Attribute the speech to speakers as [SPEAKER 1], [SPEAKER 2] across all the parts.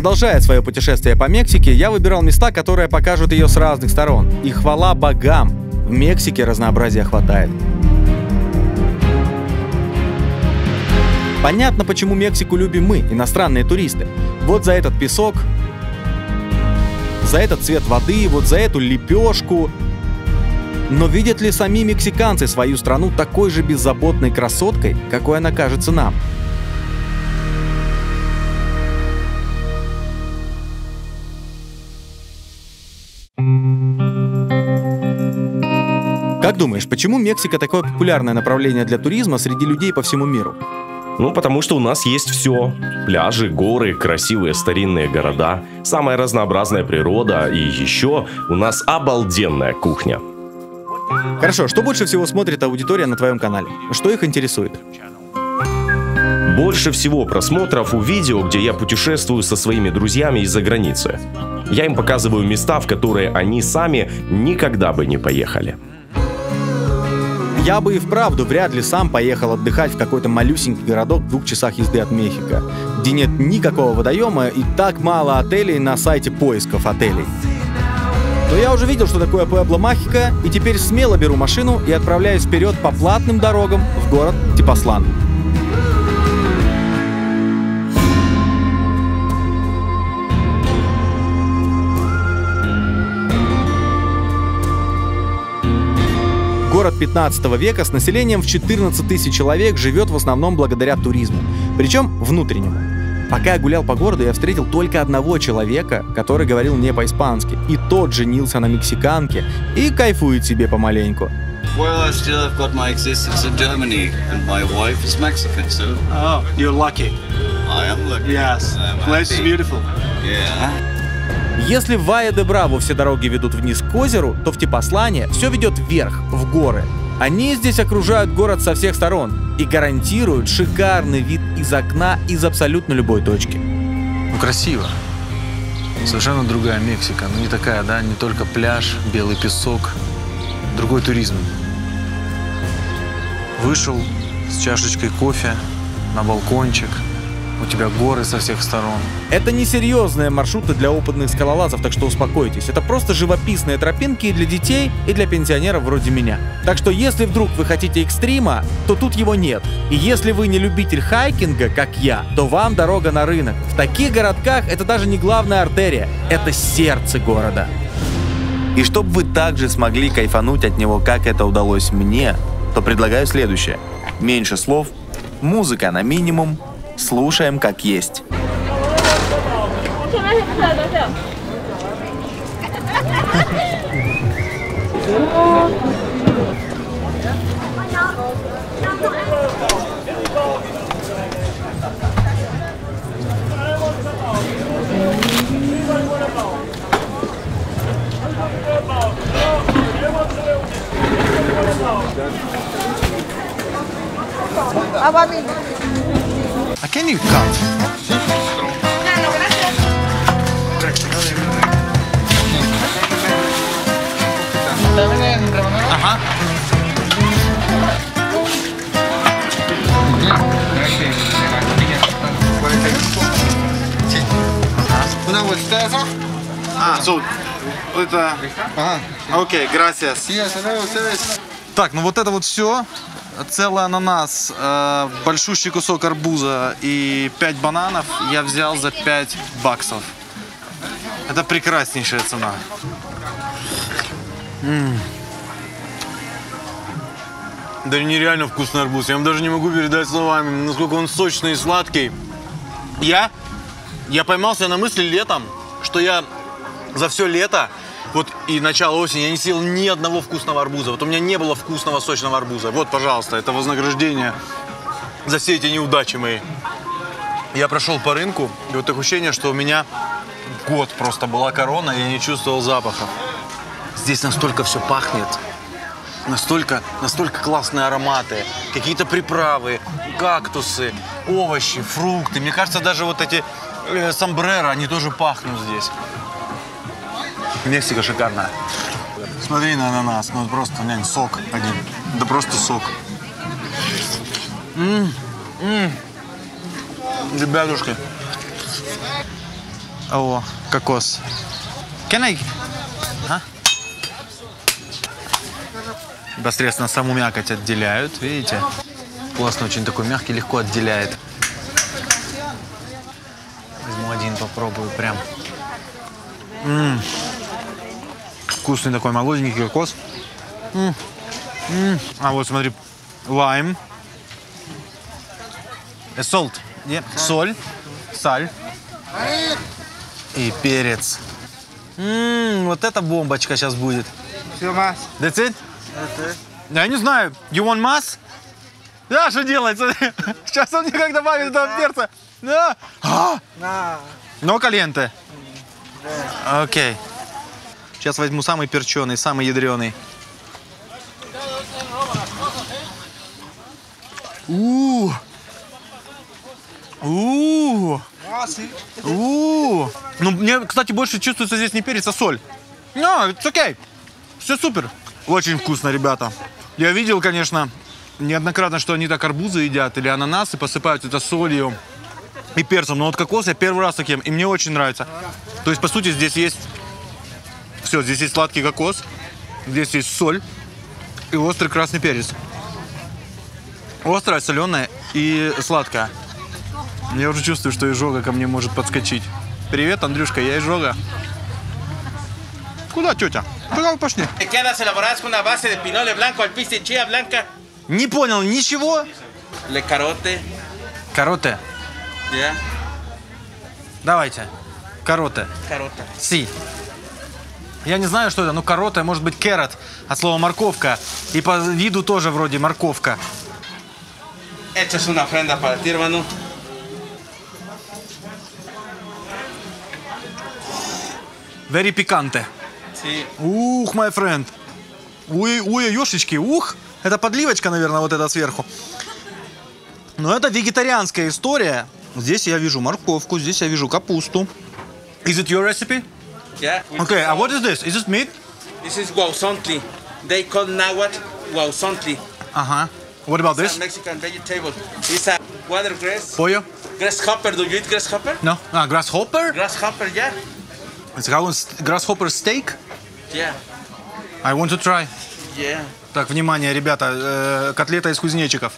[SPEAKER 1] Продолжая свое путешествие по Мексике, я выбирал места, которые покажут ее с разных сторон. И хвала богам, в Мексике разнообразия хватает. Понятно, почему Мексику любим мы, иностранные туристы. Вот за этот песок, за этот цвет воды, вот за эту лепешку. Но видят ли сами мексиканцы свою страну такой же беззаботной красоткой, какой она кажется нам? Как думаешь, почему Мексика такое популярное направление для туризма среди людей по всему миру?
[SPEAKER 2] Ну, потому что у нас есть все. Пляжи, горы, красивые старинные города, самая разнообразная природа и еще у нас обалденная кухня.
[SPEAKER 1] Хорошо, что больше всего смотрит аудитория на твоем канале? Что их интересует?
[SPEAKER 2] Больше всего просмотров у видео, где я путешествую со своими друзьями из-за границы. Я им показываю места, в которые они сами никогда бы не поехали.
[SPEAKER 1] Я бы и вправду вряд ли сам поехал отдыхать в какой-то малюсенький городок в 2 часах езды от Мехико, где нет никакого водоема и так мало отелей на сайте поисков отелей. Но я уже видел, что такое Пуэбло Махико, и теперь смело беру машину и отправляюсь вперед по платным дорогам в город Тепослан. Город 15 века с населением в 14 тысяч человек живет в основном благодаря туризму, причем внутреннему. Пока я гулял по городу, я встретил только одного человека, который говорил не по-испански, и тот женился на мексиканке и кайфует себе помаленьку.
[SPEAKER 3] Well, I still have got my existence in Germany, and my wife is Mexican, so.
[SPEAKER 4] Oh, you're lucky.
[SPEAKER 3] I am lucky.
[SPEAKER 4] Yes, place is beautiful.
[SPEAKER 3] Yeah.
[SPEAKER 1] Если в Вайя-де-Браво все дороги ведут вниз к озеру, то в Тепослане все ведет вверх, в горы. Они здесь окружают город со всех сторон и гарантируют шикарный вид из окна из абсолютно любой точки.
[SPEAKER 4] Ну, красиво. Совершенно другая Мексика. Ну, не такая, да? Не только пляж, белый песок. Другой туризм. Вышел с чашечкой кофе на балкончик. У тебя горы со всех сторон.
[SPEAKER 1] Это не серьезные маршруты для опытных скалолазов, так что успокойтесь. Это просто живописные тропинки и для детей, и для пенсионеров вроде меня. Так что если вдруг вы хотите экстрима, то тут его нет. И если вы не любитель хайкинга, как я, то вам дорога на рынок. В таких городках это даже не главная артерия, это сердце города. И чтобы вы также смогли кайфануть от него, как это удалось мне, то предлагаю следующее. Меньше слов, музыка на минимум, слушаем как есть.
[SPEAKER 4] А can you cut? Ага.
[SPEAKER 5] So, это... Окей, gracias.
[SPEAKER 4] Так, ну вот это вот все. Целый ананас, большущий кусок арбуза и 5 бананов я взял за 5 баксов. Это прекраснейшая цена.
[SPEAKER 5] Да нереально вкусный арбуз. Я вам даже не могу передать словами, насколько он сочный и сладкий. Я поймался на мысли летом, что я за все лето, вот и начало осени, я не съел ни одного вкусного арбуза. Вот у меня не было вкусного сочного арбуза. Вот, пожалуйста, это вознаграждение за все эти неудачи мои. Я прошел по рынку, и вот такое ощущение, что у меня год просто была корона, и я не чувствовал запаха. Здесь настолько все пахнет. Настолько классные ароматы, какие-то приправы, кактусы, овощи, фрукты. Мне кажется, даже вот эти сомбреро, они тоже пахнут здесь. Мексика шикарная. Смотри на ананас, ну просто, глянь, сок один. Да просто сок. Ребятушки,
[SPEAKER 4] О, кокос. Can I... А? Непосредственно саму мякоть отделяют, видите? Классно, очень такой мягкий, легко отделяет. Возьму один, попробую прям. Вкусный такой молоденький кокос. А вот смотри, лайм. Salt. Соль. Саль. И перец. Вот это бомбочка сейчас будет.
[SPEAKER 6] Все,
[SPEAKER 4] That's it? Я не знаю. You want mass? Да, что делать? Смотри. Сейчас он мне как добавит этого перца. Да. Но кальенте. Окей. Сейчас возьму самый перченый, самый ядреный. Ну, мне, кстати, больше чувствуется здесь не перец, а соль. No, it's okay. Все супер. Очень вкусно, ребята. Я видел, конечно, неоднократно, что они так арбузы едят или ананасы, посыпают это солью и перцем. Но вот кокос я первый раз таким, и мне очень нравится. То есть, по сути, здесь есть все. Здесь есть сладкий кокос, здесь есть соль и острый красный перец. Острая, соленая и сладкая. Я уже чувствую, что изжога ко мне может подскочить. Привет, Андрюшка, я изжога. Куда тетя? Куда вы пошли? Не понял ничего. Кароте.
[SPEAKER 3] Yeah.
[SPEAKER 4] Давайте. Кароте.
[SPEAKER 3] Carota.
[SPEAKER 4] Си. Я не знаю, что это, но кароте, может быть, carrot, от слова морковка. И по виду тоже вроде морковка.
[SPEAKER 3] Esta es una ofrenda para ti, hermano.
[SPEAKER 4] Very picante.
[SPEAKER 3] Sí.
[SPEAKER 4] Ух, my friend. Ой, ёшечки, ух. Это подливочка, наверное, вот это сверху. Но это вегетарианская история. Здесь я вижу морковку, здесь я вижу капусту. Is it your recipe?
[SPEAKER 3] Yeah.
[SPEAKER 4] Okay, what is this? Is this meat?
[SPEAKER 3] This is guauzontli. They call nahuatl guauzontli.
[SPEAKER 4] Ага. What about
[SPEAKER 3] It's
[SPEAKER 4] this?
[SPEAKER 3] a Mexican vegetable. It's a watergrass.
[SPEAKER 4] Pollo?
[SPEAKER 3] Grasshopper. Do you eat grasshopper?
[SPEAKER 4] No. Ah, grasshopper?
[SPEAKER 3] Grasshopper, yeah.
[SPEAKER 4] It's grasshopper steak?
[SPEAKER 3] Yeah.
[SPEAKER 4] I want to try.
[SPEAKER 3] Yeah.
[SPEAKER 4] Так, внимание, ребята, котлета из кузнечиков.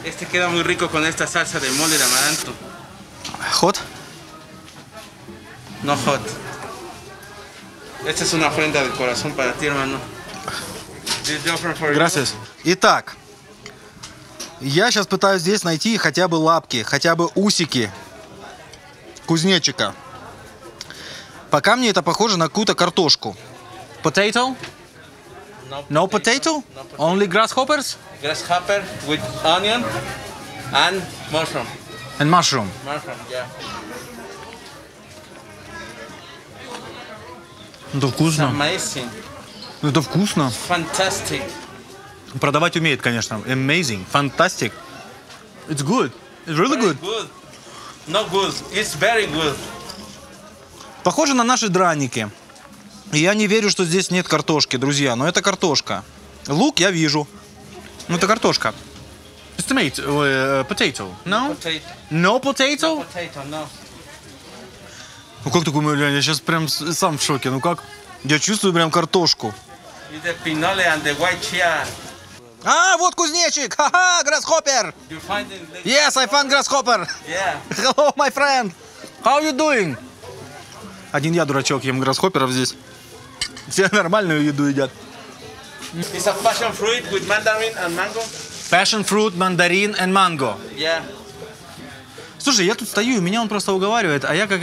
[SPEAKER 3] Este queda muy rico con esta salsa de mole de amaranto.
[SPEAKER 4] Hot?
[SPEAKER 3] No hot. Esta es una ofrenda de corazón para ti, hermano. This is the offering for you.
[SPEAKER 4] Gracias. Итак, я сейчас пытаюсь здесь найти хотя бы лапки, хотя бы усики кузнечика. Пока мне это похоже на какую-то картошку. Potato? No potato? Only grasshoppers?
[SPEAKER 3] Grasshopper with onion and mushroom.
[SPEAKER 4] And mushroom.
[SPEAKER 3] Mushroom, yeah.
[SPEAKER 4] Это вкусно.
[SPEAKER 3] Amazing.
[SPEAKER 4] Это вкусно.
[SPEAKER 3] Fantastic.
[SPEAKER 4] Продавать умеет, конечно. Amazing. Fantastic. It's good. It's really
[SPEAKER 3] Very
[SPEAKER 4] good.
[SPEAKER 3] good. Not good. It's very good.
[SPEAKER 4] Похоже на наши драники. И я не верю, что здесь нет картошки, друзья. Но это картошка. Лук я вижу. Ну, это картошка. It's tomato, potato. No?
[SPEAKER 3] Potato.
[SPEAKER 4] No potato?
[SPEAKER 3] Potato, no.
[SPEAKER 4] Ну, как такое, я сейчас прям сам в шоке. Ну, как? Я чувствую прям картошку.
[SPEAKER 3] It's the pinole and the white chia.
[SPEAKER 4] А, вот кузнечик! Ха-ха, grasshopper!
[SPEAKER 3] You find it?
[SPEAKER 4] Yes, I found grasshopper!
[SPEAKER 3] Yeah.
[SPEAKER 4] Hello, my friend! How you doing? Один я, дурачок, ем грассхопперов здесь. Все нормальную еду едят.
[SPEAKER 3] It's a passion fruit with mandarin and mango.
[SPEAKER 4] Passion fruit, мандарин and mango.
[SPEAKER 3] Yeah.
[SPEAKER 4] Слушай, я тут стою, и меня он просто уговаривает, а я как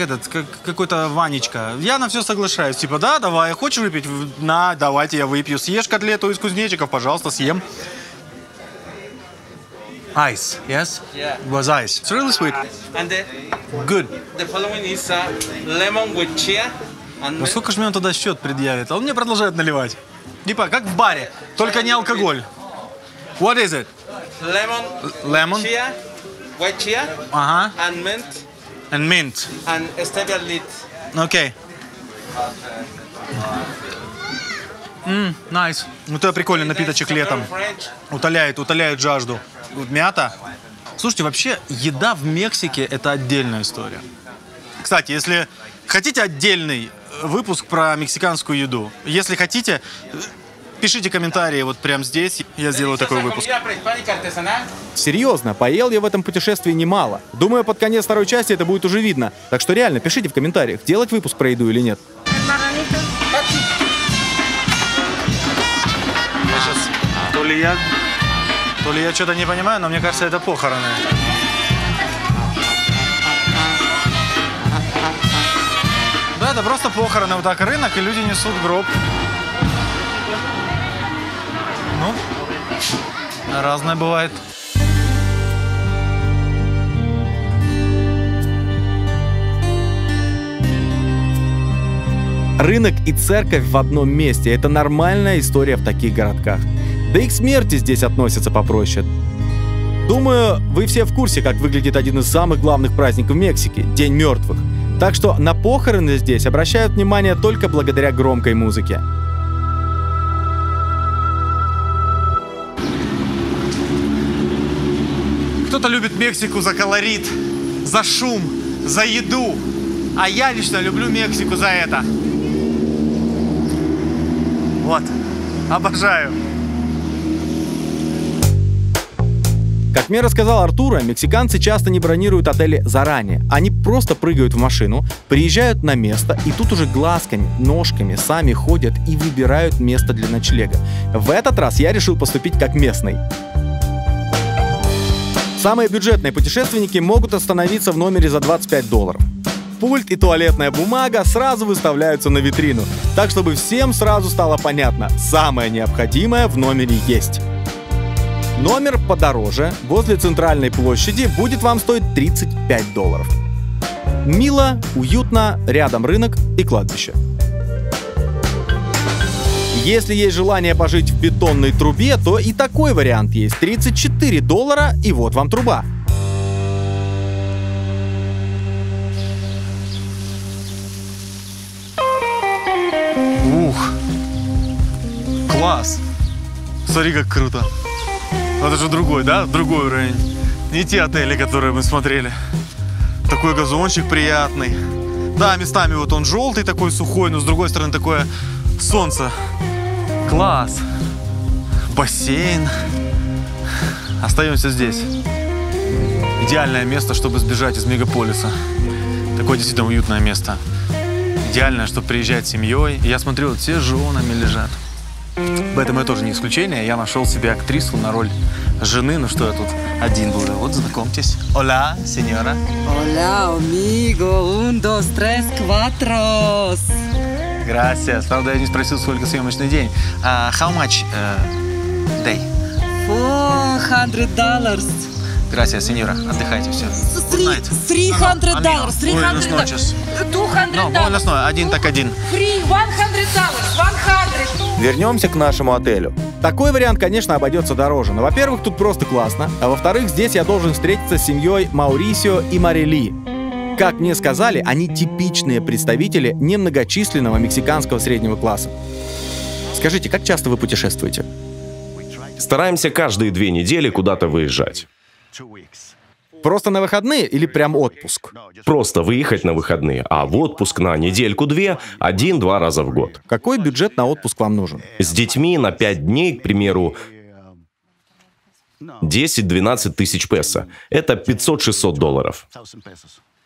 [SPEAKER 4] какой-то Ванечка. Я на все соглашаюсь. Типа, да, давай, хочешь выпить? На, давайте я выпью. Съешь котлету из кузнечиков, пожалуйста, съем. Ice, yes?
[SPEAKER 3] Yeah.
[SPEAKER 4] It was ice. It's really sweet.
[SPEAKER 3] And
[SPEAKER 4] Good.
[SPEAKER 3] the following is lemon with chia and
[SPEAKER 4] Ну сколько же мне он тогда счет предъявит? А он мне продолжает наливать. Типа, как в баре, только не алкоголь. What is it?
[SPEAKER 3] lemon,
[SPEAKER 4] Lemon?
[SPEAKER 3] chia, white chia,
[SPEAKER 4] Ага.
[SPEAKER 3] and mint
[SPEAKER 4] And mint.
[SPEAKER 3] and stevia leaf.
[SPEAKER 4] Окей. Nice. Ну это прикольный напиточек летом. Утоляет жажду. Вот мята. Слушайте, вообще, еда в Мексике – это отдельная история. Кстати, если хотите отдельный выпуск про мексиканскую еду, если хотите, пишите комментарии вот прямо здесь, я сделаю такой выпуск.
[SPEAKER 1] Серьезно, поел я в этом путешествии немало. Думаю, под конец второй части это будет уже видно. Так что реально, пишите в комментариях, делать выпуск про еду или нет.
[SPEAKER 4] То ли я что-то не понимаю, но мне кажется, это похороны. Да, это просто похороны. Вот так рынок, и люди несут гроб. Ну, разное бывает.
[SPEAKER 1] Рынок и церковь в одном месте – это нормальная история в таких городках. Да и к смерти здесь относятся попроще. Думаю, вы все в курсе, как выглядит один из самых главных праздников Мексики – День мертвых. Так что на похороны здесь обращают внимание только благодаря громкой музыке.
[SPEAKER 4] Кто-то любит Мексику за колорит, за шум, за еду. А я лично люблю Мексику за это. Вот, обожаю.
[SPEAKER 1] Как мне рассказал Артура, мексиканцы часто не бронируют отели заранее. Они просто прыгают в машину, приезжают на место и тут уже глазками, ножками сами ходят и выбирают место для ночлега. В этот раз я решил поступить как местный. Самые бюджетные путешественники могут остановиться в номере за $25. Пульт и туалетная бумага сразу выставляются на витрину, так чтобы всем сразу стало понятно, самое необходимое в номере есть. Номер подороже, возле центральной площади, будет вам стоить $35. Мило, уютно, рядом рынок и кладбище. Если есть желание пожить в бетонной трубе, то и такой вариант есть. $34, и вот вам труба.
[SPEAKER 4] Ух, класс. Смотри, как круто. Это же другой, да? Другой уровень. Не те отели, которые мы смотрели. Такой газончик приятный. Да, местами вот он желтый такой, сухой, но с другой стороны такое солнце. Класс. Бассейн. Остаемся здесь. Идеальное место, чтобы сбежать из мегаполиса. Такое действительно уютное место. Идеальное, чтобы приезжать с семьей. Я смотрю, вот все с женами лежат. В этом я тоже не исключение. Я нашел себе актрису на роль жены. Ну что я тут один буду? Вот, знакомьтесь. Hola, señora.
[SPEAKER 6] Hola, amigo. 1, 2, 3, 4.
[SPEAKER 4] Gracias. Правда, я не спросил, сколько съемочный день. How much day?
[SPEAKER 6] $400.
[SPEAKER 4] Gracias, señora. Отдыхайте, все.
[SPEAKER 6] $300.
[SPEAKER 4] Buenas noches. No, buenas noches. Один так один.
[SPEAKER 6] $100. 100.
[SPEAKER 1] Вернемся к нашему отелю. Такой вариант, конечно, обойдется дороже, но, во-первых, тут просто классно, а во-вторых, здесь я должен встретиться с семьей Маурисио и Марили. Как мне сказали, они типичные представители немногочисленного мексиканского среднего класса. Скажите, как часто вы путешествуете?
[SPEAKER 2] Стараемся каждые 2 недели куда-то выезжать.
[SPEAKER 1] Просто на выходные или прям отпуск?
[SPEAKER 2] Просто выехать на выходные, а в отпуск на недельку-2 1-2 раза в год.
[SPEAKER 1] Какой бюджет на отпуск вам нужен?
[SPEAKER 2] С детьми на 5 дней, к примеру, 10-12 тысяч песо. Это $500-600.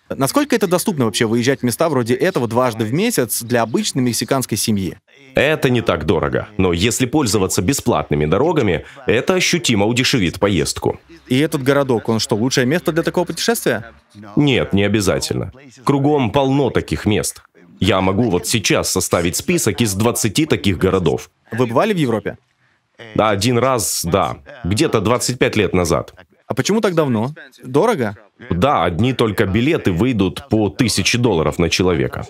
[SPEAKER 1] Насколько это доступно вообще выезжать в места вроде этого дважды в месяц для обычной мексиканской семьи?
[SPEAKER 2] Это не так дорого, но если пользоваться бесплатными дорогами, это ощутимо удешевит поездку.
[SPEAKER 1] И этот городок, он что, лучшее место для такого путешествия?
[SPEAKER 2] Нет, не обязательно. Кругом полно таких мест. Я могу вот сейчас составить список из 20 таких городов.
[SPEAKER 1] Вы бывали в Европе?
[SPEAKER 2] Да, 1 раз, да. Где-то 25 лет назад.
[SPEAKER 1] А почему так давно? Дорого?
[SPEAKER 2] Да, одни только билеты выйдут по $1000 на человека.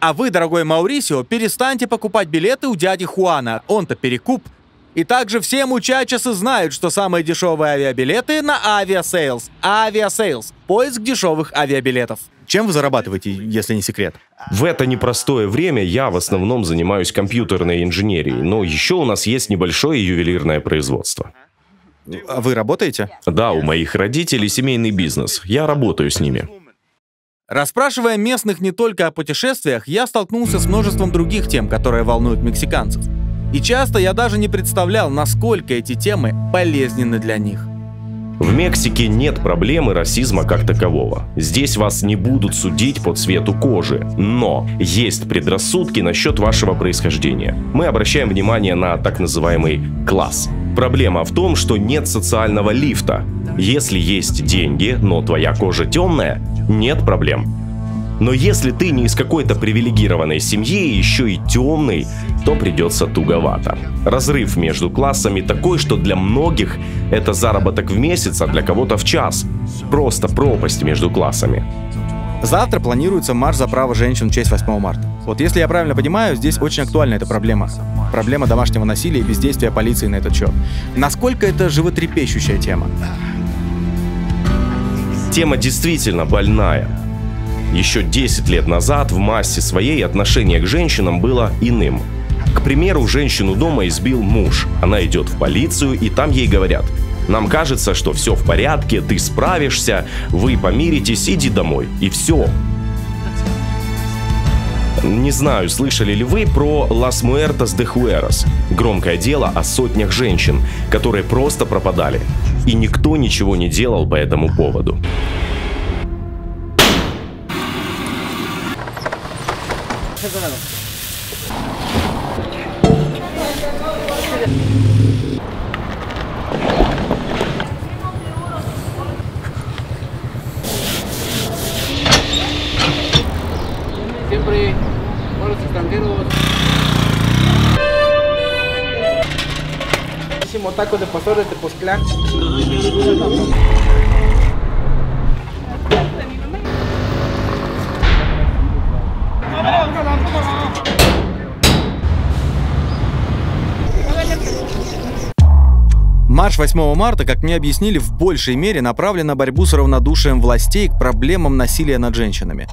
[SPEAKER 1] А вы, дорогой Маурисио, перестаньте покупать билеты у дяди Хуана. Он-то перекуп. И также все мучачесы знают, что самые дешевые авиабилеты на Aviasales. Aviasales. Поиск дешевых авиабилетов. Чем вы зарабатываете, если не секрет?
[SPEAKER 2] В это непростое время я в основном занимаюсь компьютерной инженерией, но еще у нас есть небольшое ювелирное производство.
[SPEAKER 1] А вы работаете?
[SPEAKER 2] Да, у моих родителей семейный бизнес. Я работаю с ними.
[SPEAKER 1] Расспрашивая местных не только о путешествиях, я столкнулся с множеством других тем, которые волнуют мексиканцев. И часто я даже не представлял, насколько эти темы болезненны для них.
[SPEAKER 2] В Мексике нет проблемы расизма как такового. Здесь вас не будут судить по цвету кожи. Но есть предрассудки насчет вашего происхождения. Мы обращаем внимание на так называемый класс. Проблема в том, что нет социального лифта. Если есть деньги, но твоя кожа темная, нет проблем. Но если ты не из какой-то привилегированной семьи и еще и темный, то придется туговато. Разрыв между классами такой, что для многих это заработок в месяц, а для кого-то в час. Просто пропасть между классами.
[SPEAKER 1] Завтра планируется марш за право женщин в честь 8 марта. Вот если я правильно понимаю, здесь очень актуальна эта проблема. Проблема домашнего насилия и бездействия полиции на этот счет. Насколько это животрепещущая тема?
[SPEAKER 2] Тема действительно больная. Еще 10 лет назад в массе своей отношение к женщинам было иным. К примеру, женщину дома избил муж. Она идет в полицию, и там ей говорят: нам кажется, что все в порядке, ты справишься, вы помиритесь, иди домой. И все. Не знаю, слышали ли вы про Las Muertas de Jueros. Громкое дело о сотнях женщин, которые просто пропадали. И никто ничего не делал по этому поводу.
[SPEAKER 3] Siempre con los extranjeros. Hicimos tacos de pastor de Tepoztlán.
[SPEAKER 1] Марш 8 марта, как мне объяснили, в большей мере направлен на борьбу с равнодушием властей к проблемам насилия над женщинами.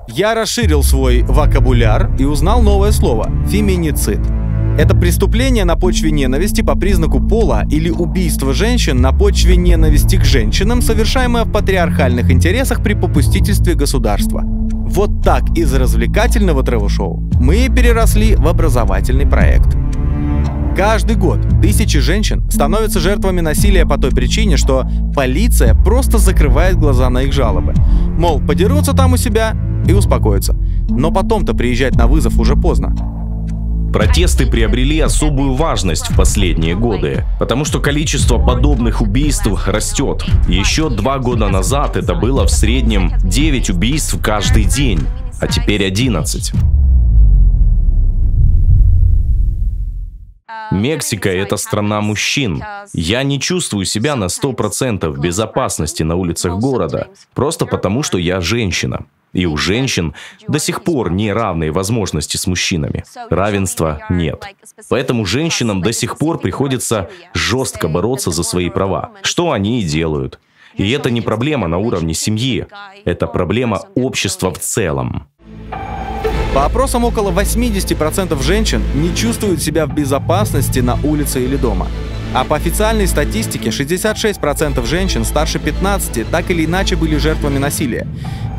[SPEAKER 1] Я расширил свой вокабуляр и узнал новое слово – феминицид. Это преступление на почве ненависти по признаку пола или убийство женщин на почве ненависти к женщинам, совершаемое в патриархальных интересах при попустительстве государства. Вот так из развлекательного тревел-шоу мы переросли в образовательный проект. Каждый год тысячи женщин становятся жертвами насилия по той причине, что полиция просто закрывает глаза на их жалобы. Мол, подерутся там у себя и успокоятся. Но потом-то приезжать на вызов уже поздно.
[SPEAKER 2] Протесты приобрели особую важность в последние годы, потому что количество подобных убийств растет. Еще 2 года назад это было в среднем 9 убийств каждый день, а теперь 11. Мексика – это страна мужчин. Я не чувствую себя на 100% в безопасности на улицах города, просто потому что я женщина. И у женщин до сих пор не равные возможности с мужчинами. Равенства нет. Поэтому женщинам до сих пор приходится жестко бороться за свои права, что они и делают. И это не проблема на уровне семьи, это проблема общества в целом.
[SPEAKER 1] По опросам, около 80% женщин не чувствуют себя в безопасности на улице или дома. А по официальной статистике 66% женщин старше 15 так или иначе были жертвами насилия.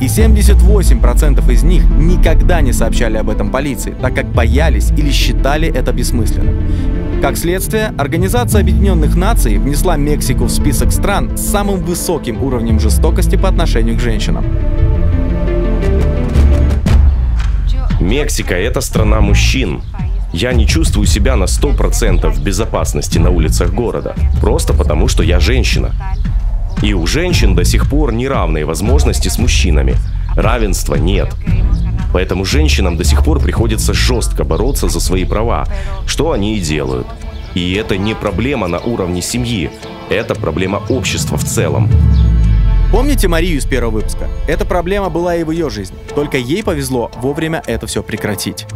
[SPEAKER 1] И 78% из них никогда не сообщали об этом полиции, так как боялись или считали это бессмысленным. Как следствие, Организация Объединенных Наций внесла Мексику в список стран с самым высоким уровнем жестокости по отношению к женщинам.
[SPEAKER 2] Мексика – это страна мужчин. Я не чувствую себя на 100% в безопасности на улицах города, просто потому что я женщина. И у женщин до сих пор неравные возможности с мужчинами. Равенства нет. Поэтому женщинам до сих пор приходится жестко бороться за свои права, что они и делают. И это не проблема на уровне семьи, это проблема общества в целом.
[SPEAKER 1] Помните Марию из первого выпуска? Эта проблема была и в ее жизни, только ей повезло вовремя это все прекратить.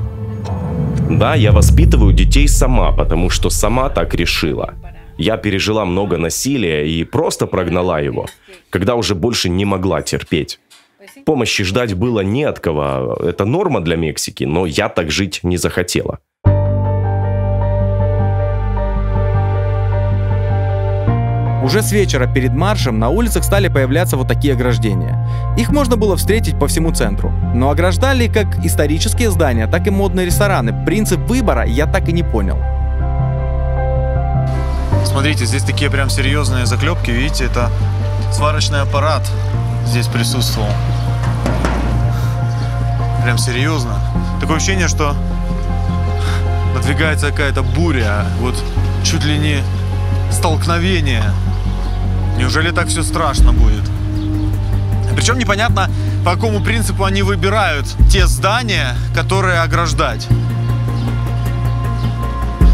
[SPEAKER 2] Да, я воспитываю детей сама, потому что сама так решила. Я пережила много насилия и просто прогнала его, когда уже больше не могла терпеть. Помощи ждать было не от кого, это норма для Мексики, но я так жить не захотела.
[SPEAKER 1] У Уже с вечера перед маршем на улицах стали появляться вот такие ограждения. Их можно было встретить по всему центру. Но ограждали как исторические здания, так и модные рестораны. Принцип выбора я так и не понял.
[SPEAKER 4] Смотрите, здесь такие прям серьезные заклепки. Видите, это сварочный аппарат здесь присутствовал. Прям серьезно. Такое ощущение, что надвигается какая-то буря. Вот чуть ли не столкновение. Неужели так все страшно будет? Причем непонятно, по какому принципу они выбирают те здания, которые ограждать.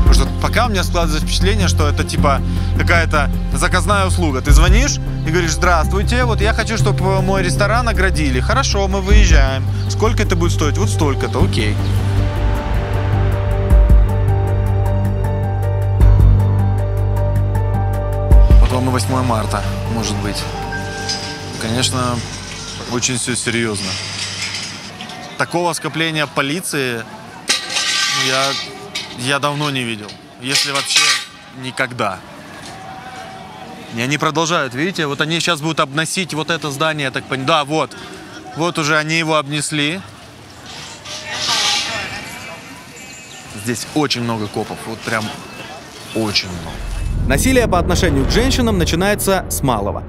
[SPEAKER 4] Потому что пока у меня складывается впечатление, что это типа какая-то заказная услуга. Ты звонишь и говоришь: здравствуйте, вот я хочу, чтобы мой ресторан оградили. Хорошо, мы выезжаем. Сколько это будет стоить? Вот столько-то, окей. Потом и 8 марта, может быть. Конечно, очень все серьезно. Такого скопления полиции я давно не видел. Если вообще никогда. И они продолжают, видите? Вот они сейчас будут обносить вот это здание, я так понимаю. Да, вот. Вот уже они его обнесли. Здесь очень много копов. Вот прям очень много.
[SPEAKER 1] Насилие по отношению к женщинам начинается с малого.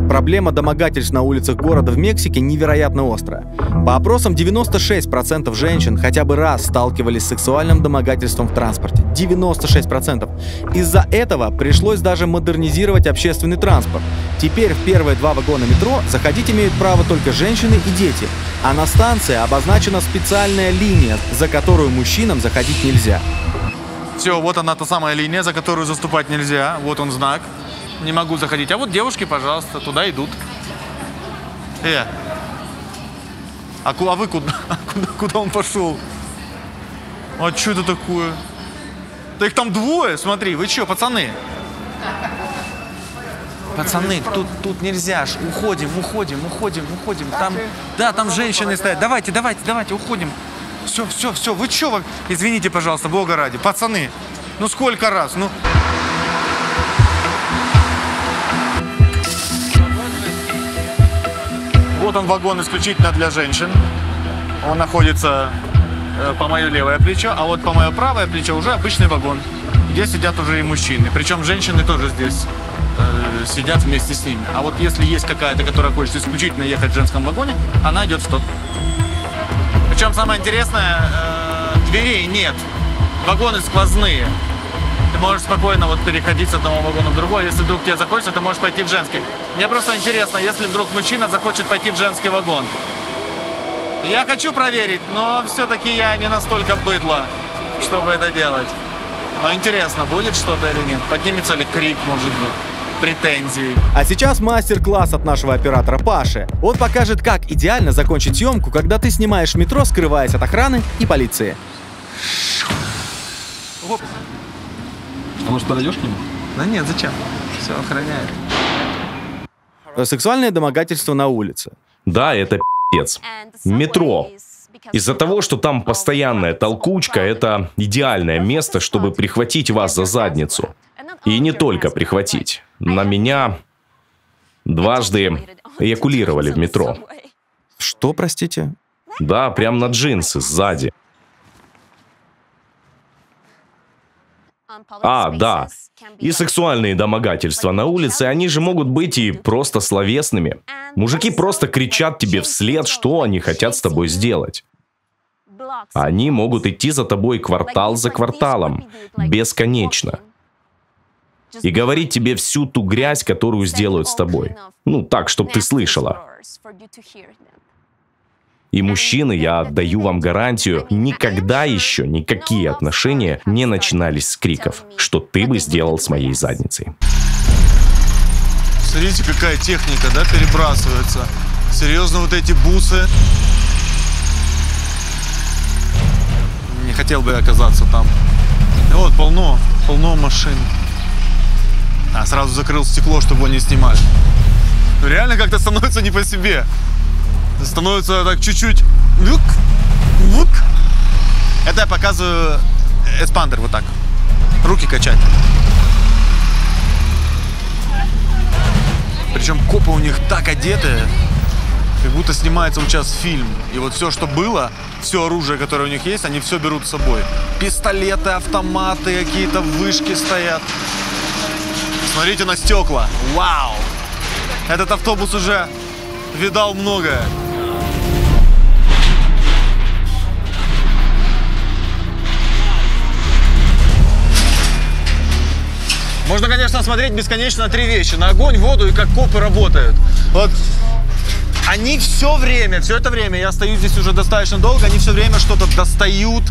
[SPEAKER 1] Проблема домогательств на улицах города в Мексике невероятно острая. По опросам 96% женщин хотя бы раз сталкивались с сексуальным домогательством в транспорте. 96%. Из-за этого пришлось даже модернизировать общественный транспорт. Теперь в первые 2 вагона метро заходить имеют право только женщины и дети, а на станции обозначена специальная линия, за которую мужчинам заходить нельзя.
[SPEAKER 4] Все, вот она, та самая линия, за которую заступать нельзя. Вот он знак. Не могу заходить. А вот девушки, пожалуйста, туда идут. А вы куда? Куда он пошел? А что это такое? Да их там 2, смотри. Вы что, пацаны? Пацаны, тут нельзя. Уходим. Там женщины стоят. Давайте, уходим. Все. Вы что? Извините, пожалуйста, бога ради. Пацаны, ну сколько раз? Ну... Вот он, вагон исключительно для женщин. Он находится по мое левое плечо, а вот по мое правое плечо уже обычный вагон, где сидят уже и мужчины. Причем женщины тоже здесь сидят вместе с ними. А вот если есть какая-то, которая хочет исключительно ехать в женском вагоне, она идет в тот. Причем самое интересное, дверей нет. Вагоны сквозные. Ты можешь спокойно вот переходить с одного вагона в другой. Если вдруг тебе захочется, ты можешь пойти в женский. Мне просто интересно, если вдруг мужчина захочет пойти в женский вагон. Я хочу проверить, но все-таки я не настолько быдло, чтобы это делать. Но интересно, будет что-то или нет? Поднимется ли крик, может быть, претензии?
[SPEAKER 1] А сейчас мастер-класс от нашего оператора Паши. Он покажет, как идеально закончить съемку, когда ты снимаешь метро, скрываясь от охраны и полиции.
[SPEAKER 4] Оп.
[SPEAKER 7] А может, подойдешь к нему?
[SPEAKER 4] Да нет, зачем? Все охраняет.
[SPEAKER 1] Сексуальное домогательство на улице.
[SPEAKER 2] Да, это пи***ц. Метро. Из-за того, что там постоянная толкучка, это идеальное место, чтобы прихватить вас за задницу. И не только прихватить. На меня 2 эякулировали в метро.
[SPEAKER 1] Что, простите?
[SPEAKER 2] Да, прям на джинсы сзади. А, да. И сексуальные домогательства на улице, они же могут быть и просто словесными. Мужики просто кричат тебе вслед, что они хотят с тобой сделать. Они могут идти за тобой квартал за кварталом, бесконечно. И говорить тебе всю ту грязь, которую сделают с тобой. Ну, так, чтобы ты слышала. И мужчины, я отдаю вам гарантию, никогда еще никакие отношения не начинались с криков, что ты бы сделал с моей задницей.
[SPEAKER 4] Смотрите, какая техника, да, перебрасывается. Серьезно, вот эти бусы. Не хотел бы я оказаться там. И вот, полно машин. А, сразу закрыл стекло, чтобы его не снимали. Ну, реально как-то становится не по себе. Становится так чуть-чуть. Лук. Это я показываю эспандер вот так. Руки качать. Причем копы у них так одеты, как будто снимается вот сейчас фильм. И вот все, что было, все оружие, которое у них есть, они все берут с собой. Пистолеты, автоматы, какие-то вышки стоят. Смотрите на стекла. Вау! Этот автобус уже видал многое. Можно, конечно, смотреть бесконечно 3 вещи. На огонь, воду и как копы работают. Вот они все это время, я стою здесь уже достаточно долго, они все время что-то достают,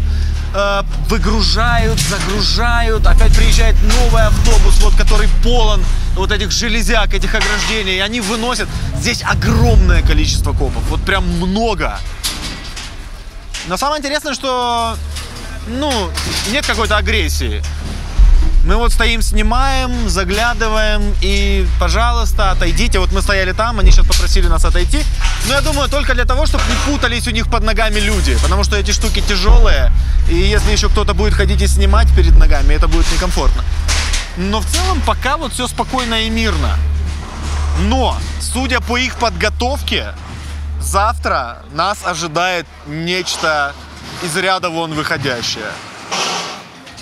[SPEAKER 4] выгружают, загружают. Опять приезжает новый автобус, вот, который полон вот этих железяк, этих ограждений. И они выносят. Здесь огромное количество копов. Вот прям много. Но самое интересное, что, нет какой-то агрессии. Мы вот стоим, снимаем, заглядываем и, пожалуйста, отойдите. Вот мы стояли там, они сейчас попросили нас отойти. Но я думаю, только для того, чтобы не путались у них под ногами люди. Потому что эти штуки тяжелые. И если еще кто-то будет ходить и снимать перед ногами, это будет некомфортно. Но в целом пока вот все спокойно и мирно. Но, судя по их подготовке, завтра нас ожидает нечто из ряда вон выходящее.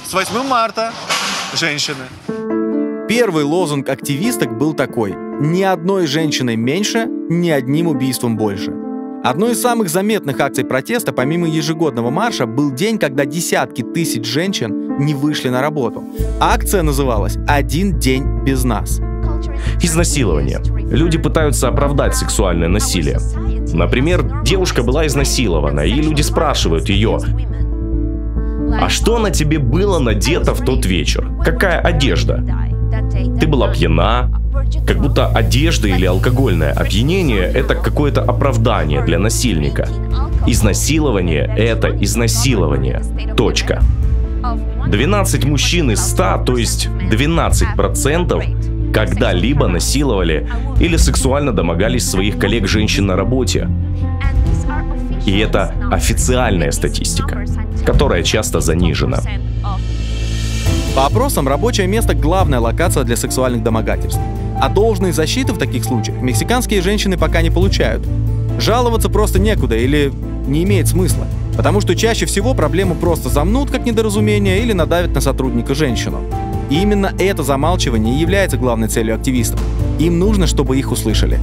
[SPEAKER 4] С 8 марта. Женщины.
[SPEAKER 1] Первый лозунг активисток был такой: «Ни одной женщиной меньше, ни одним убийством больше». Одной из самых заметных акций протеста, помимо ежегодного марша, был день, когда десятки тысяч женщин не вышли на работу. Акция называлась «Один день без нас».
[SPEAKER 2] Изнасилование. Люди пытаются оправдать сексуальное насилие. Например, девушка была изнасилована, и люди спрашивают ее: «А что на тебе было надето в тот вечер? Какая одежда? Ты была пьяна?» Как будто одежда или алкогольное опьянение – это какое-то оправдание для насильника. Изнасилование – это изнасилование. Точка. 12 мужчин из 100, то есть 12%, когда-либо насиловали или сексуально домогались своих коллег-женщин на работе. И это официальная статистика, которая часто занижена.
[SPEAKER 1] По опросам, рабочее место – главная локация для сексуальных домогательств. А должной защиты в таких случаях мексиканские женщины пока не получают. Жаловаться просто некуда или не имеет смысла, потому что чаще всего проблему просто замнут как недоразумение или надавят на сотрудника женщину. И именно это замалчивание и является главной целью активистов. Им нужно, чтобы их услышали.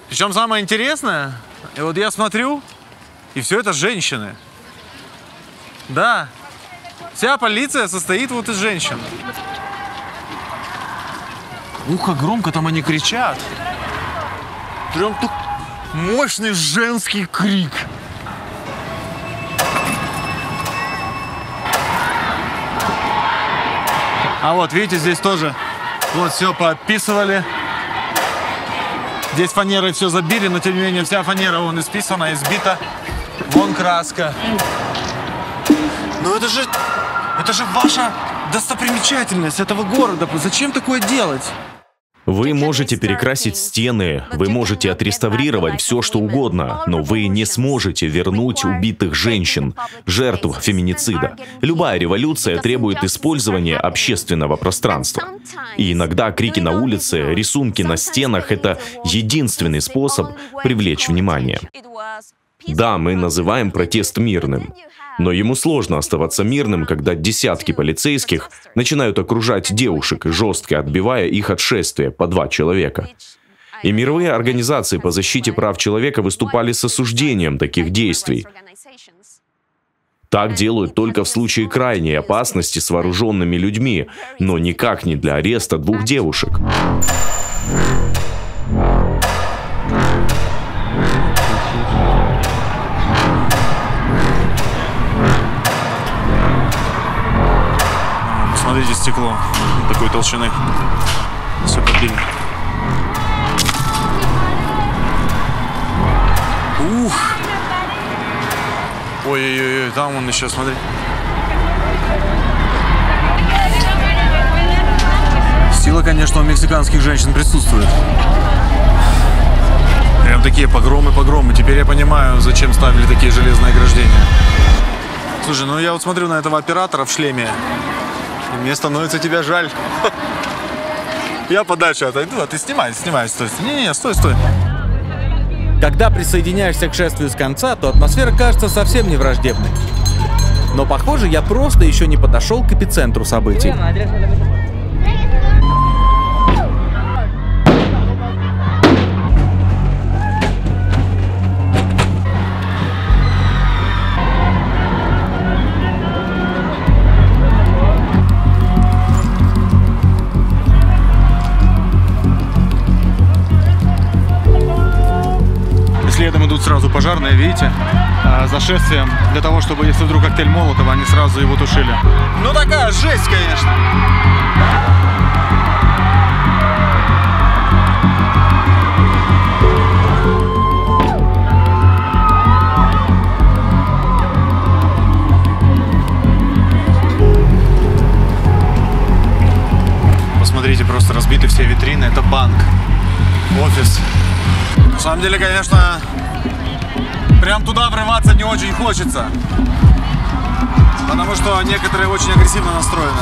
[SPEAKER 4] Причем самое интересное, и вот я смотрю, и все это женщины. Да, вся полиция состоит вот из женщин. Ух, как громко там они кричат. Прям тут мощный женский крик. А вот, видите, здесь тоже вот все поописывали. Здесь фанерой все забили, но тем не менее вся фанера вон исписана, избита. Вон краска. Ну это же ваша достопримечательность этого города. Зачем такое делать?
[SPEAKER 2] Вы можете перекрасить стены, вы можете отреставрировать все, что угодно, но вы не сможете вернуть убитых женщин, жертв феминицида. Любая революция требует использования общественного пространства. И иногда крики на улице, рисунки на стенах – это единственный способ привлечь внимание. Да, мы называем протест мирным. Но ему сложно оставаться мирным, когда десятки полицейских начинают окружать девушек, жестко отбивая их от шествия по 2 человека. И мировые организации по защите прав человека выступали с осуждением таких действий. Так делают только в случае крайней опасности с вооруженными людьми, но никак не для ареста 2 девушек.
[SPEAKER 4] стекло такой толщины. Все подбили. Ух! Ой-ой-ой, там он еще, смотри. Сила, конечно, у мексиканских женщин присутствует. Прям такие погромы. Теперь я понимаю, зачем ставили такие железные ограждения. Слушай, ну я вот смотрю на этого оператора в шлеме, и мне становится тебя жаль. Я подальше отойду, а ты снимай, стой. Не, стой.
[SPEAKER 1] Когда присоединяешься к шествию с конца, то атмосфера кажется совсем не враждебной. Но, похоже, я просто еще не подошел к эпицентру событий.
[SPEAKER 4] Следом идут сразу пожарные, видите, за шествием, для того, чтобы, если вдруг коктейль Молотова, они сразу его тушили. Ну такая жесть, конечно. Посмотрите, просто разбиты все витрины. Это банк, офис. На самом деле, конечно, прям туда врываться не очень хочется, потому что некоторые очень агрессивно настроены.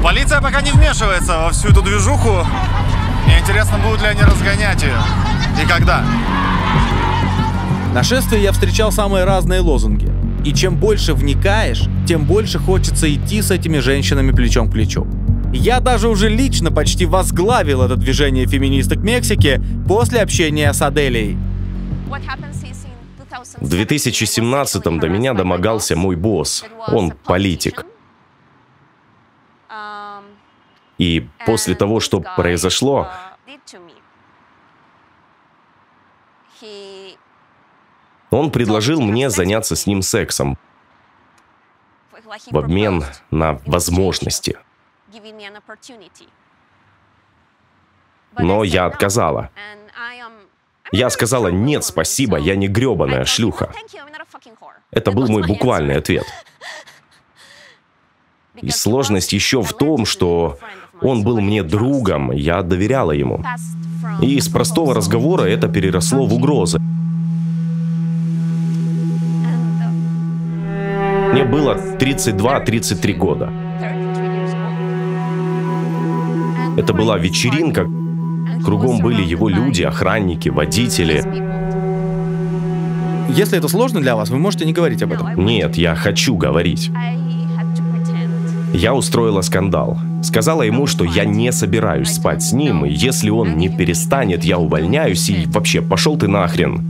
[SPEAKER 4] Полиция пока не вмешивается во всю эту движуху. Мне интересно, будут ли они разгонять ее и когда.
[SPEAKER 1] На шествии я встречал самые разные лозунги. И чем больше вникаешь, тем больше хочется идти с этими женщинами плечом к плечу. Я даже уже лично почти возглавил это движение феминисток Мексики после общения с Аделией.
[SPEAKER 2] В 2017-м до меня домогался мой босс. Он политик. И после того, что произошло, он предложил мне заняться с ним сексом в обмен на возможности. Но я отказала. Я сказала: нет, спасибо, я не гребаная шлюха. Это был мой буквальный ответ. И сложность еще в том, что он был мне другом, я доверяла ему. И из простого разговора это переросло в угрозы. Мне было 32-33 года. Это была вечеринка, кругом были его люди, охранники, водители.
[SPEAKER 1] Если это сложно для вас, вы можете не говорить об этом.
[SPEAKER 2] Нет, я хочу говорить. Я устроила скандал. Сказала ему, что я не собираюсь спать с ним, и если он не перестанет, я увольняюсь, и вообще, пошел ты нахрен.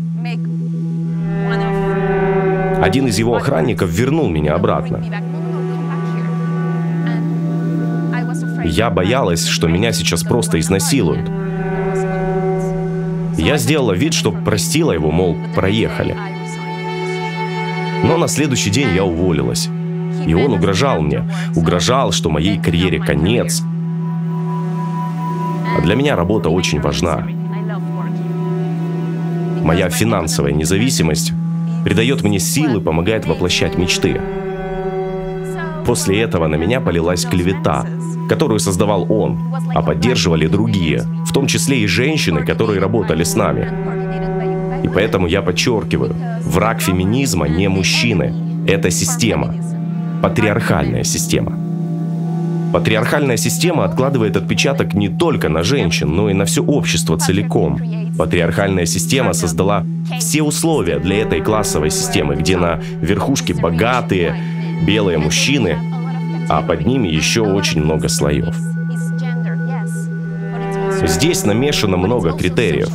[SPEAKER 2] Один из его охранников вернул меня обратно. Я боялась, что меня сейчас просто изнасилуют. Я сделала вид, что простила его, мол, проехали. Но на следующий день я уволилась. И он угрожал мне. Угрожал, что моей карьере конец. А для меня работа очень важна. Моя финансовая независимость придает мне силы, помогает воплощать мечты. После этого на меня полилась клевета, которую создавал он, а поддерживали другие, в том числе и женщины, которые работали с нами. И поэтому я подчеркиваю, враг феминизма не мужчины, это система, патриархальная система. Патриархальная система откладывает отпечаток не только на женщин, но и на все общество целиком. Патриархальная система создала все условия для этой классовой системы, где на верхушке богатые, белые мужчины, а под ними еще очень много слоев. Здесь намешано много критериев.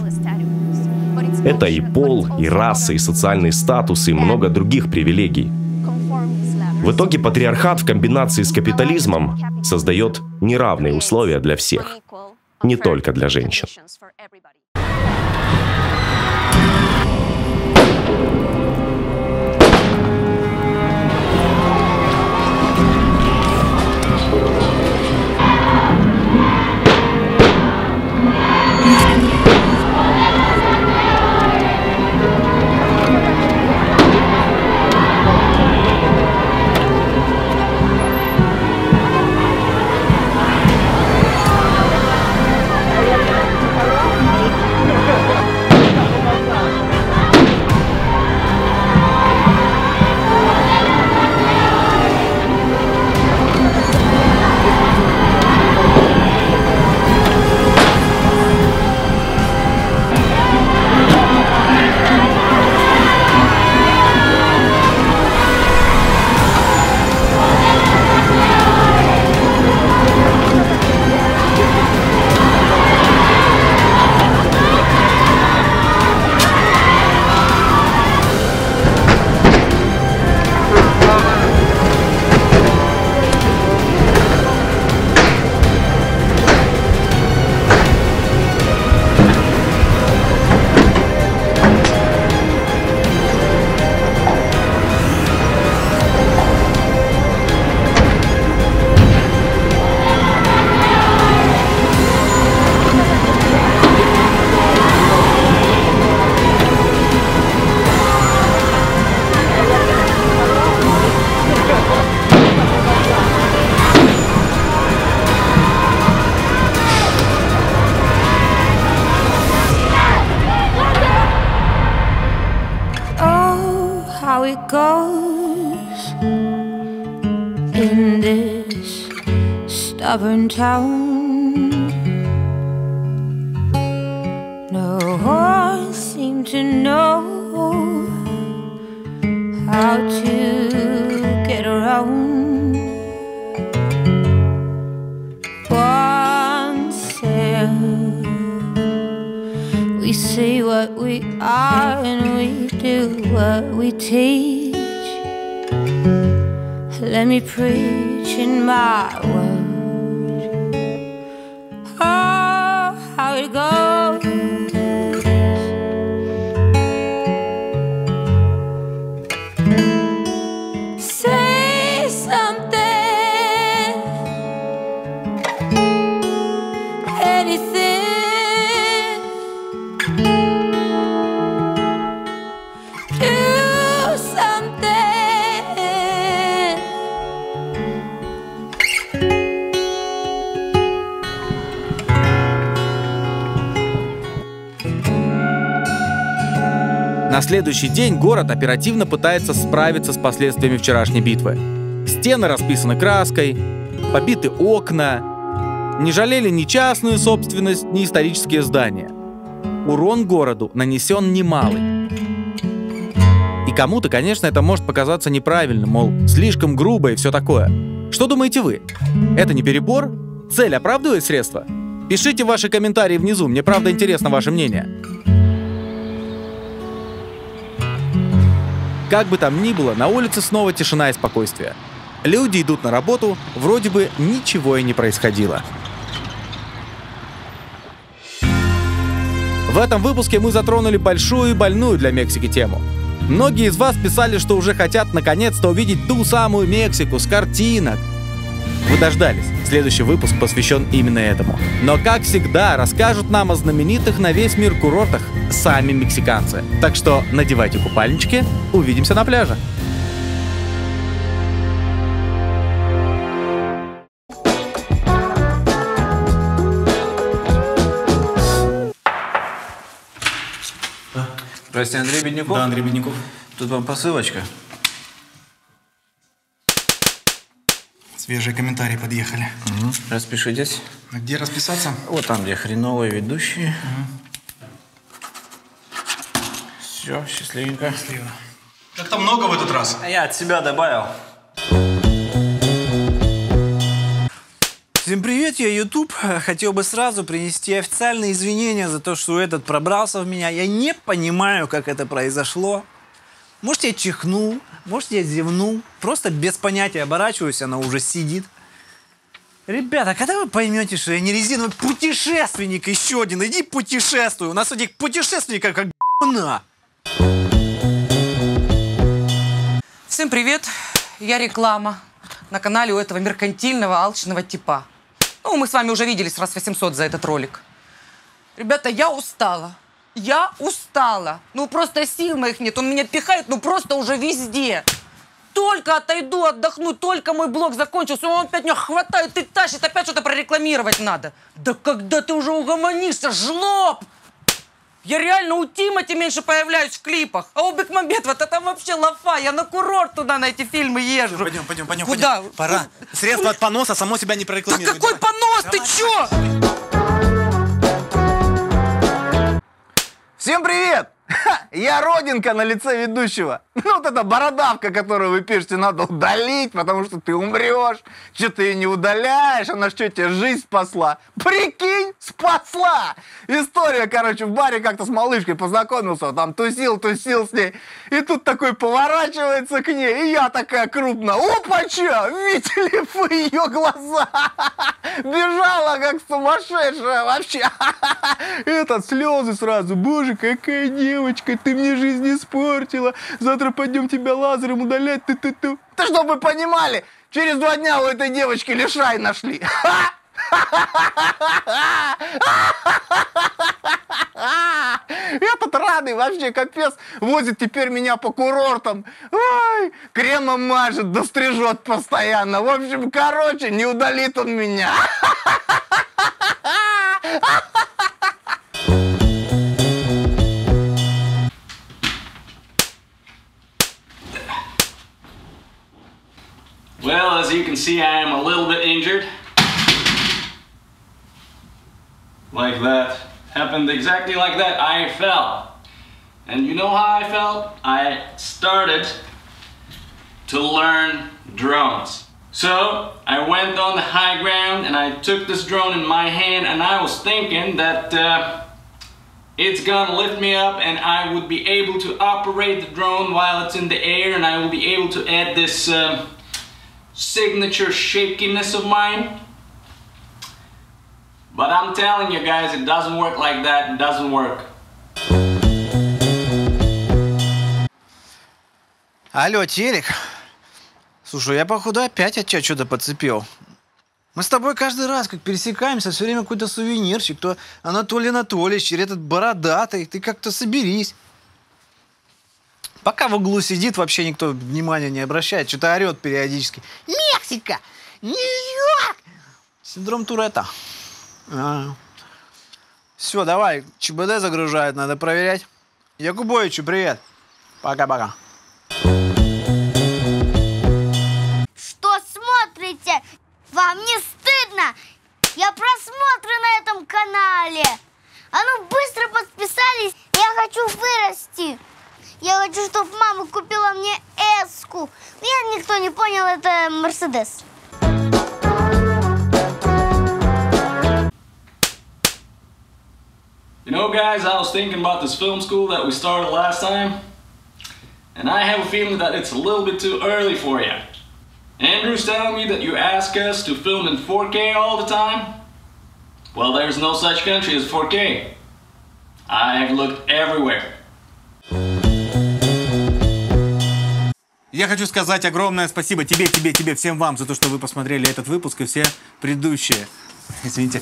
[SPEAKER 2] Это и пол, и раса, и социальный статус, и много других привилегий. В итоге патриархат в комбинации с капитализмом создает неравные условия для всех, не только для женщин.
[SPEAKER 8] How it goes in this stubborn town. No one seems to know how to get around. One said we say what we are and we do what we teach. Let me preach in my words. Oh, how it goes. Say something, anything.
[SPEAKER 1] На следующий день город оперативно пытается справиться с последствиями вчерашней битвы. Стены расписаны краской, побиты окна, не жалели ни частную собственность, ни исторические здания. Урон городу нанесен немалый. И кому-то, конечно, это может показаться неправильным, мол, слишком грубо и все такое. Что думаете вы? Это не перебор? Цель оправдывает средства? Пишите ваши комментарии внизу, мне правда интересно ваше мнение. Как бы там ни было, на улице снова тишина и спокойствие. Люди идут на работу, вроде бы ничего и не происходило. В этом выпуске мы затронули большую и больную для Мексики тему. Многие из вас писали, что уже хотят наконец-то увидеть ту самую Мексику с картинок. Вы дождались. Следующий выпуск посвящен именно этому. Но, как всегда, расскажут нам о знаменитых на весь мир курортах сами мексиканцы. Так что надевайте купальнички, увидимся на пляже.
[SPEAKER 3] Здравствуйте, Андрей Бедняков.
[SPEAKER 7] Да, Андрей Бедняков.
[SPEAKER 3] Тут вам посылочка.
[SPEAKER 9] Свежие комментарии подъехали.
[SPEAKER 10] Распишитесь.
[SPEAKER 9] А где расписаться?
[SPEAKER 10] Вот там, где хреновые ведущие. Все, счастливенько.
[SPEAKER 9] Счастливо. Как-то много в этот раз.
[SPEAKER 10] А я от себя добавил.
[SPEAKER 11] Всем привет, я YouTube. Хотел бы сразу принести официальные извинения за то, что этот пробрался в меня. Я не понимаю, как это произошло. Может, я чихнул, может, я зевнул. Просто без понятия оборачиваюсь, она уже сидит. Ребята, когда вы поймете, что я не резиновый путешественник еще один? Иди путешествуй. У нас этих путешественников как говна.
[SPEAKER 6] Всем привет, я реклама на канале у этого меркантильного, алчного типа. Ну, мы с вами уже виделись раз 800 за этот ролик. Ребята, я устала. Я устала. Ну, просто сил моих нет. Он меня пихает, ну, просто уже везде. Только отойду, отдохну, только мой блог закончился, он опять меня хватает и тащит, опять что-то прорекламировать надо. Да когда ты уже угомонишься, жлоб! Я реально у Тимати меньше появляюсь в клипах. А у Бекмамбетова это вообще лафа. Я на курорт туда на эти фильмы езжу.
[SPEAKER 9] Пойдем.
[SPEAKER 6] Куда?
[SPEAKER 9] Пора. Средство от поноса само себя не прорекламирует.
[SPEAKER 6] Да какой понос? Ты чё?
[SPEAKER 12] Всем привет! Я родинка на лице ведущего. Ну вот эта бородавка, которую вы пишете, надо удалить, потому что ты умрешь. Что ты ее не удаляешь, она что, тебе жизнь спасла? Прикинь, спасла! История, короче, в баре как-то с малышкой познакомился, там тусил с ней. И тут такой поворачивается к ней, и я такая крупная. Опача! Видели ли вы ее глаза? Бежала как сумасшедшая вообще. Этот слезы сразу. Боже, какая девочка, ты мне жизнь испортила. Завтра пойдем тебя лазером удалять. Ты чтобы вы понимали, через 2 дня у этой девочки лишай нашли. Этот радый вообще капец возит теперь меня по курортам. Ой, кремом мажет, да стрижет постоянно. В общем, короче, не удалит он меня.
[SPEAKER 13] Well, as you can see, I am a little bit injured. Like that. Happened exactly like that. I fell. And you know how I felt? I started to learn drones. So, I went on the high ground and I took this drone in my hand and I was thinking that it's gonna lift me up and I would be able to operate the drone while it's in the air and I will be able to add this signature shakiness of mine. But I'm telling you guys, it doesn't work like that. It doesn't work.
[SPEAKER 11] Алло, телек. Слушай, я походу опять от тебя что-то подцепил. Мы с тобой каждый раз, как пересекаемся, все время какой-то сувенирчик. То Анатолий Анатольевич, или этот бородатый. Ты как-то соберись. Пока в углу сидит, вообще никто внимания не обращает. Что-то орет периодически. Мексика! Нью-Йорк! Синдром Туретта. Все, давай. ЧБД загружает, надо проверять. Якубовичу привет. Пока-пока.
[SPEAKER 14] Что смотрите? Вам не стыдно? Я просмотры на этом канале. А ну быстро подписались. Я хочу вырасти. Я хочу, чтобы мама купила мне эску. Но никто не понял, это Мерседес.
[SPEAKER 13] You know, guys, I was thinking about this film school that we started last time. And I have a feeling that it's a little bit too early for you. Andrew's telling me that you ask us to film in 4K all the time. Well, there's no such country as 4K. I've looked everywhere.
[SPEAKER 1] Я хочу сказать огромное спасибо тебе, всем вам за то, что вы посмотрели этот выпуск и все предыдущие. Извините.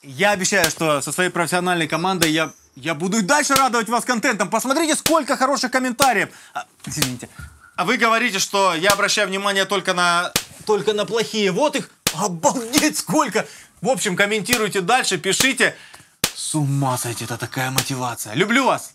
[SPEAKER 1] Я обещаю, что со своей профессиональной командой я буду и дальше радовать вас контентом. Посмотрите, сколько хороших комментариев. Извините. А вы говорите, что я обращаю внимание только на плохие. Вот их, обалдеть, сколько. В общем, комментируйте дальше, пишите. С ума сойти, это такая мотивация. Люблю вас.